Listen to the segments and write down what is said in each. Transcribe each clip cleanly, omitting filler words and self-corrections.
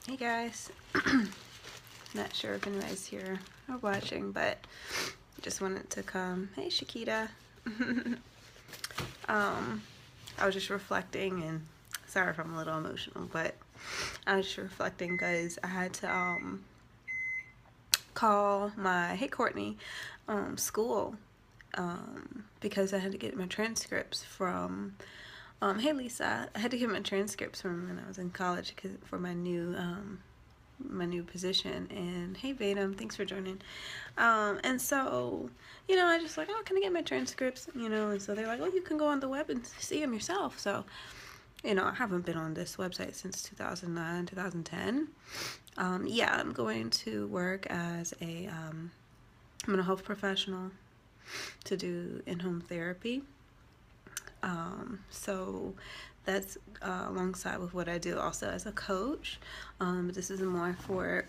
Hey guys, not sure if anybody's here or watching, but just wanted to come. Hey Shakita. I was just reflecting, and sorry if I'm a little emotional, but I was just reflecting because I had to call my Hey Courtney school because I had to get my transcripts from hey Lisa, I had to get my transcripts from when I was in college for my new position. And hey Vadam, thanks for joining. And so, I just like, oh, can I get my transcripts? And so they're like, oh, you can go on the web and see them yourself. So, I haven't been on this website since 2009, 2010. Yeah, I'm going to work as a mental health professional to do in-home therapy. So that's alongside with what I do also as a coach. This is more for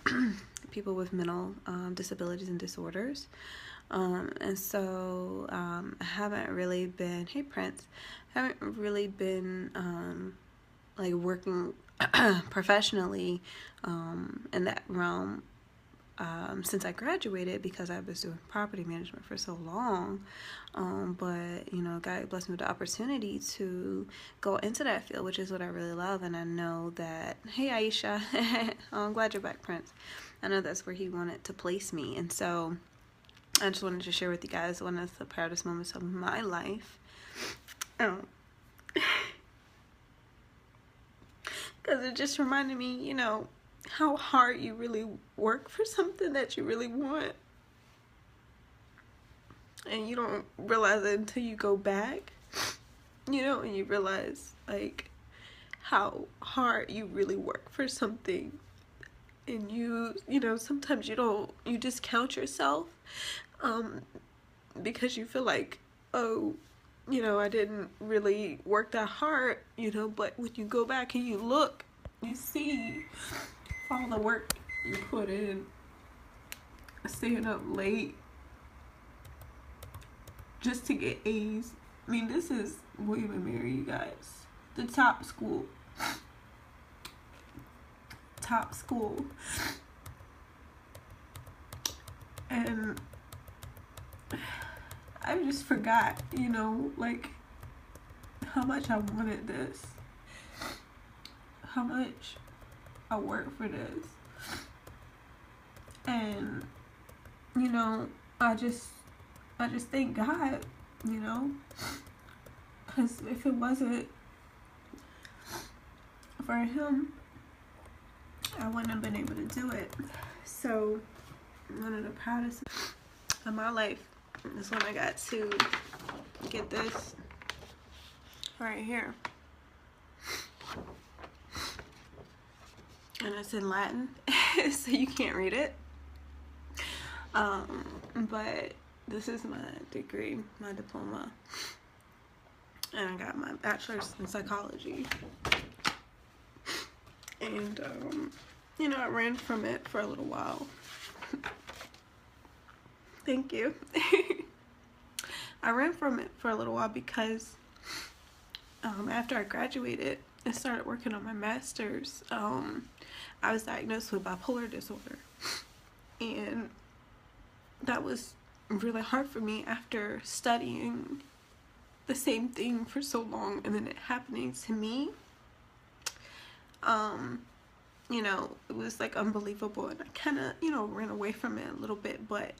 people with mental disabilities and disorders. And so I haven't really been, hey Prince, haven't really been like working professionally in that realm since I graduated, because I was doing property management for so long. But God blessed me with the opportunity to go into that field, which is what I really love. And I know that, hey Aisha, I'm glad you're back, Prince. I know that's where he wanted to place me. And so I just wanted to share with you guys one of the proudest moments of my life. Because it just reminded me, how hard you really work for something that you really want. And you don't realize it until you go back, and you realize, like, how hard you really work for something. And sometimes you discount yourself because you feel like, oh, I didn't really work that hard, but when you go back and you look, you see all the work you put in, staying up late just to get A's. I mean, this is William and Mary, you guys. The top school. And I just forgot, like, how much I wanted this. How much I worked for this. And, I just thank God, because if it wasn't for him, I wouldn't have been able to do it. So one of the proudest of my life is when I got to get this right here. And it's in Latin, so you can't read it. But this is my degree, my diploma. And I got my bachelor's in psychology. And, I ran from it for a little while. Thank you. I ran from it for a little while because after I graduated and started working on my master's, I was diagnosed with bipolar disorder. And that was really hard for me after studying the same thing for so long and then it happening to me. It was like unbelievable, and I kind of, ran away from it a little bit. But,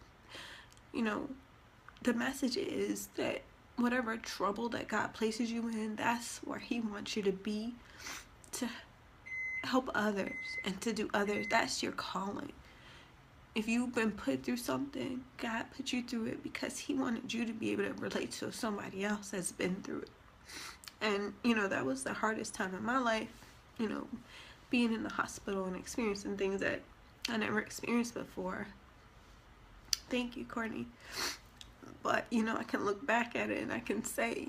the message is that whatever trouble that God places you in, that's where he wants you to be, to help others and to do others. That's your calling. If you've been put through something, God put you through it because he wanted you to be able to relate to somebody else that's been through it. And, that was the hardest time in my life, being in the hospital and experiencing things that I never experienced before. Thank you, Courtney. But, I can look back at it and I can say,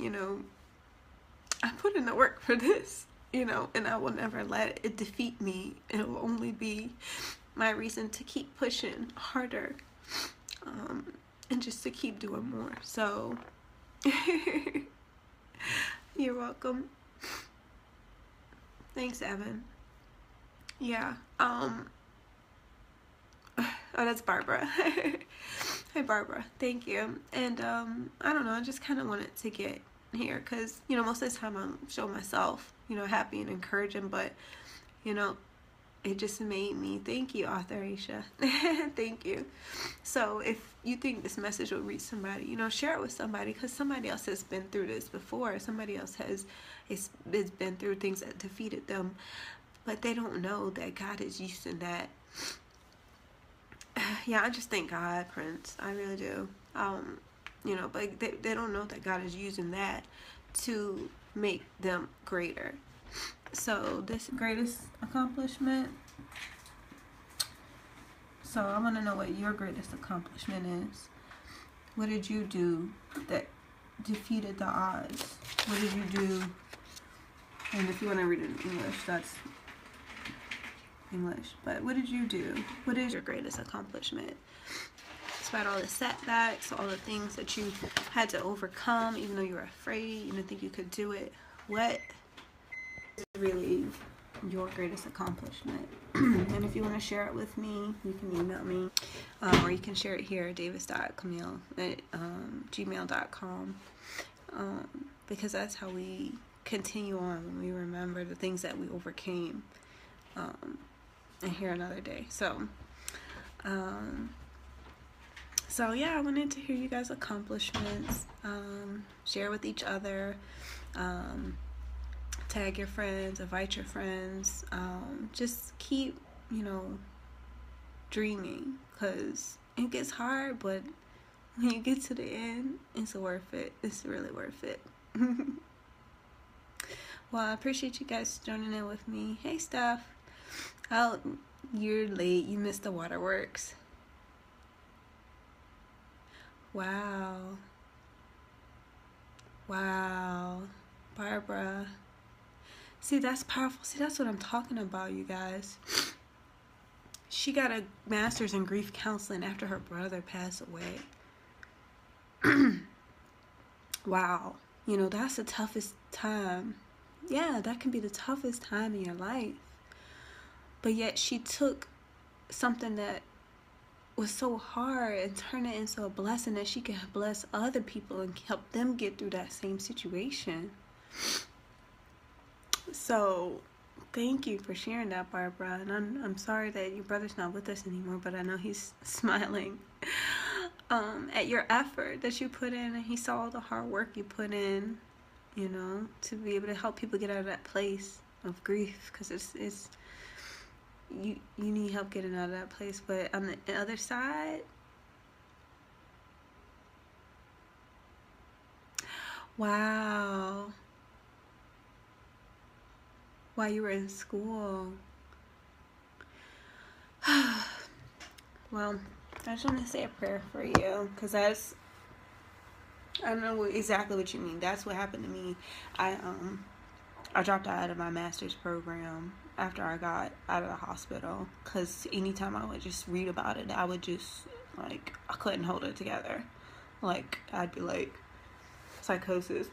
I put in the work for this, and I will never let it defeat me. It will only be my reason to keep pushing harder, and just to keep doing more. So, you're welcome. Thanks, Evan. Yeah. Oh, that's Barbara. Hi, Barbara. Thank you. And I don't know. I just kind of wanted to get here because, you know, most of the time I'm showing myself, you know, happy and encouraging, but, you know, it just made me. Thank you, author Aisha. Thank you. So if you think this message will reach somebody, you know, share it with somebody because somebody else has been through this before. Somebody else has been through things that defeated them, but they don't know that God is using that. Yeah, I just thank God, Prince. I really do. You know, but they don't know that God is using that to make them greater. So this greatest accomplishment. So I want to know what your greatest accomplishment is. What did you do that defeated the odds? What did you do? And if you want to read it in English, that's English. But what did you do? What is your greatest accomplishment? Despite all the setbacks, all the things that you had to overcome, even though you were afraid, you didn't think you could do it. What is really your greatest accomplishment? And if you want to share it with me, you can email me, or you can share it here, davis.camille@gmail.com, because that's how we continue on, when we remember the things that we overcame, and here another day. So yeah, I wanted to hear you guys' accomplishments, share with each other, tag your friends, invite your friends, just keep, you know, dreaming, because it gets hard, but when you get to the end, it's worth it. It's really worth it. Well, I appreciate you guys joining in with me. Hey, Steph. Oh, you're late. You missed the waterworks. Wow. Barbara. See, that's powerful. See, that's what I'm talking about, you guys. She got a master's in grief counseling after her brother passed away. Wow. You know, that's the toughest time. Yeah, that can be the toughest time in your life. But yet she took something that was so hard and turned it into a blessing that she could bless other people and help them get through that same situation. So thank you for sharing that, Barbara. And I'm sorry that your brother's not with us anymore, but I know he's smiling at your effort that you put in, and he saw all the hard work you put in, you know, to be able to help people get out of that place of grief, because it's you need help getting out of that place. But on the other side, wow, while you were in school. Well, I just want to say a prayer for you, because I know exactly what you mean. That's what happened to me. I dropped out of my master's program after I got out of the hospital, because anytime I would just read about it, I would just, like, I couldn't hold it together. Like, I'd be like, psychosis.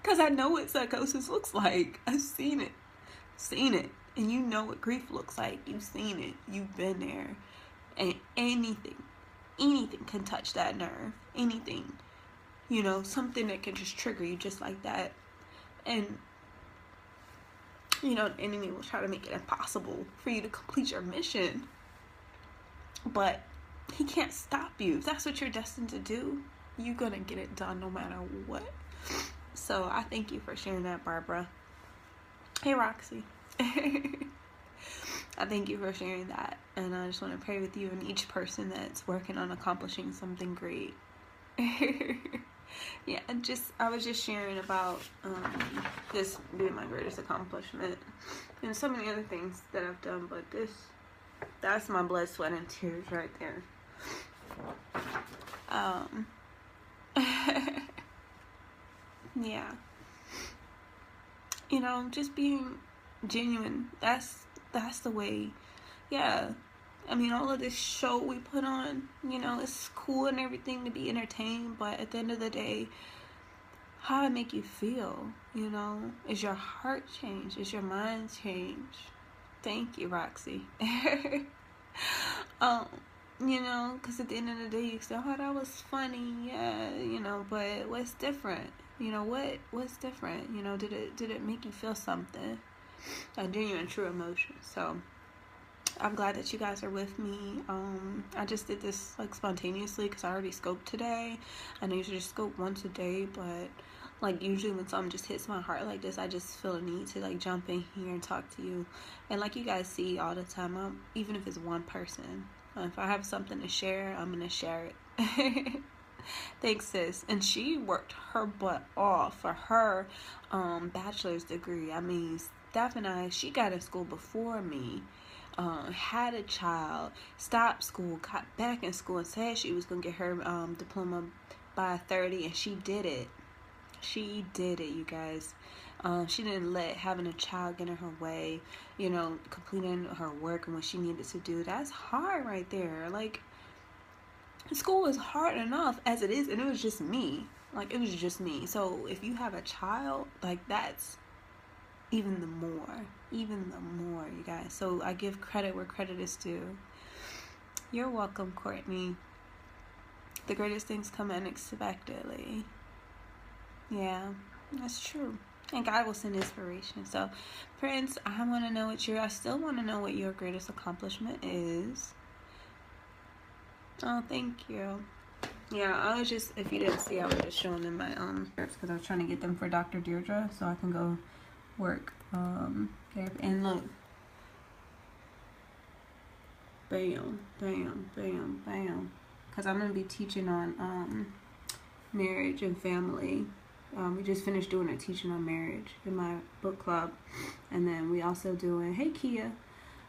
Because I know what psychosis looks like. I've seen it. And you know what grief looks like. You've seen it. You've been there. And anything can touch that nerve. Anything. You know, something that can just trigger you just like that. And, you know, the enemy will try to make it impossible for you to complete your mission. But he can't stop you. If that's what you're destined to do, you're going to get it done no matter what. So I thank you for sharing that, Barbara. Hey, Roxy. I thank you for sharing that. And I just want to pray with you and each person that's working on accomplishing something great. Yeah, I was just sharing about this being my greatest accomplishment, and so many other things that I've done, but that's my blood, sweat, and tears right there. Yeah. You know, just being genuine. That's the way. Yeah. I mean, all of this show we put on, you know, it's cool and everything to be entertained, but at the end of the day, how to make you feel, you know? Is your heart changed? Is your mind changed? Thank you, Roxy. um, you know, because at the end of the day, you say, oh, that was funny, yeah, you know, but what's different? You know, what's different? You know, did it make you feel something? A genuine, true emotion. So I'm glad that you guys are with me. I just did this like spontaneously because I already scoped today. I know usually just scope once a day, but like usually when something just hits my heart like this, I just feel a need to like jump in here and talk to you. And like you guys see all the time, even if it's one person, if I have something to share, I'm gonna share it. Thanks, sis. And she worked her butt off for her bachelor's degree. I mean, Steph and I, she got in school before me. Had a child, stopped school, got back in school, and said she was going to get her diploma by 30, and she did it. She did it, you guys. She didn't let having a child get in her way, you know, completing her work and what she needed to do. That's hard right there. Like, school is hard enough as it is, and it was just me. Like, it was just me. So if you have a child, like, that's even the more, you guys. So I give credit where credit is due. You're welcome, Courtney. The greatest things come unexpectedly. Yeah, that's true. And God will send inspiration. So, Prince, I still want to know what your greatest accomplishment is. Oh, thank you. Yeah, I was just, if you didn't see, I was just showing them my scripts because I was trying to get them for Dr. Deirdre so I can go work. Okay, and look. Bam, bam, bam, bam. Because I'm going to be teaching on marriage and family. We just finished doing a teaching on marriage in my book club. And then we also doing, hey Kia,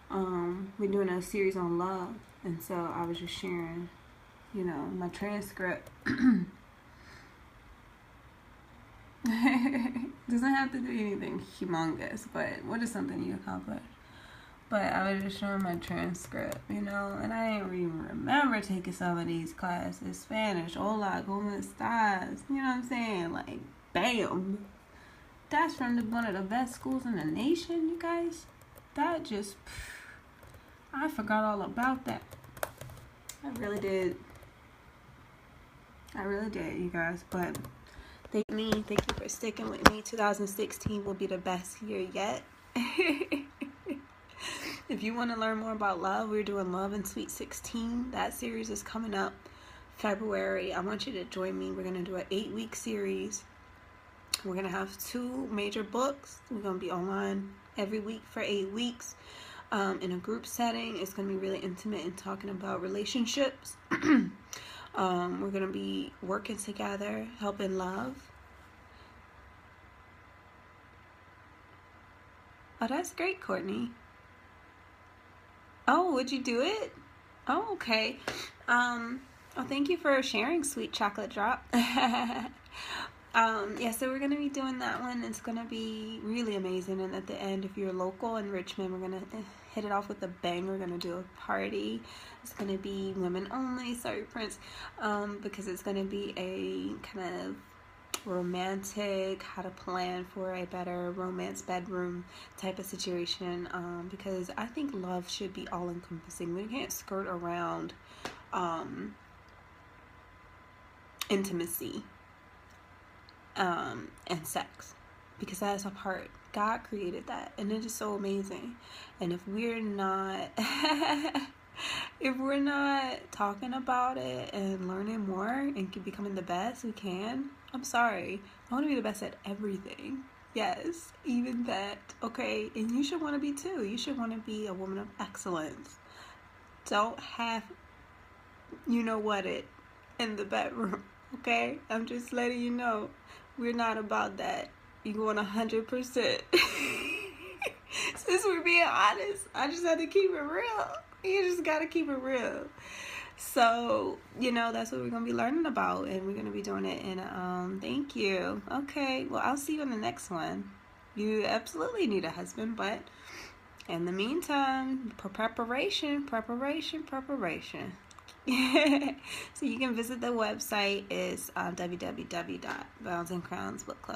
we're doing a series on love. And so I was just sharing, you know, my transcript. Doesn't have to do anything humongous, but what is something you accomplish? But I was just showing my transcript, you know, and I didn't even remember taking some of these classes. Spanish, hola, ¿cómo estás? You know what I'm saying? Like, bam. That's from one of the best schools in the nation, you guys. That just, I forgot all about that. I really did, you guys. But thank you for sticking with me. 2016 will be the best year yet. If you want to learn more about love, we're doing Love and Sweet 16. That series is coming up February. I want you to join me. We're going to do an 8-week series. We're going to have 2 major books. We're going to be online every week for 8 weeks. In a group setting. It's going to be really intimate and talking about relationships. We're going to be working together, helping love. Oh, that's great, Courtney. Oh, would you do it? Oh, okay. Oh, thank you for sharing, Sweet Chocolate Drop. Yeah, so we're going to be doing that one. It's going to be really amazing. And at the end, if you're local in Richmond, we're going to hit it off with a bang. We're going to do a party. It's going to be women only. Sorry, Prince. Because it's going to be a kind of romantic, how to plan for a better romance bedroom type of situation. Because I think love should be all-encompassing. We can't skirt around intimacy. And sex, because that is a part. God created that, and it is so amazing. And if we're not talking about it and learning more and becoming the best we can, I'm sorry, I want to be the best at everything. Yes, even that. Okay, and you should want to be too. You should want to be a woman of excellence. Don't have it in the bedroom. Okay, I'm just letting you know. We're not about that. You're going 100%. Since we're being honest, I just have to keep it real. You just got to keep it real. So, that's what we're going to be learning about. And we're going to be doing it in thank you. Okay, well, I'll see you in the next one. You absolutely need a husband, but in the meantime, preparation. So you can visit the website is www.bouncingcrownsbookclub.com.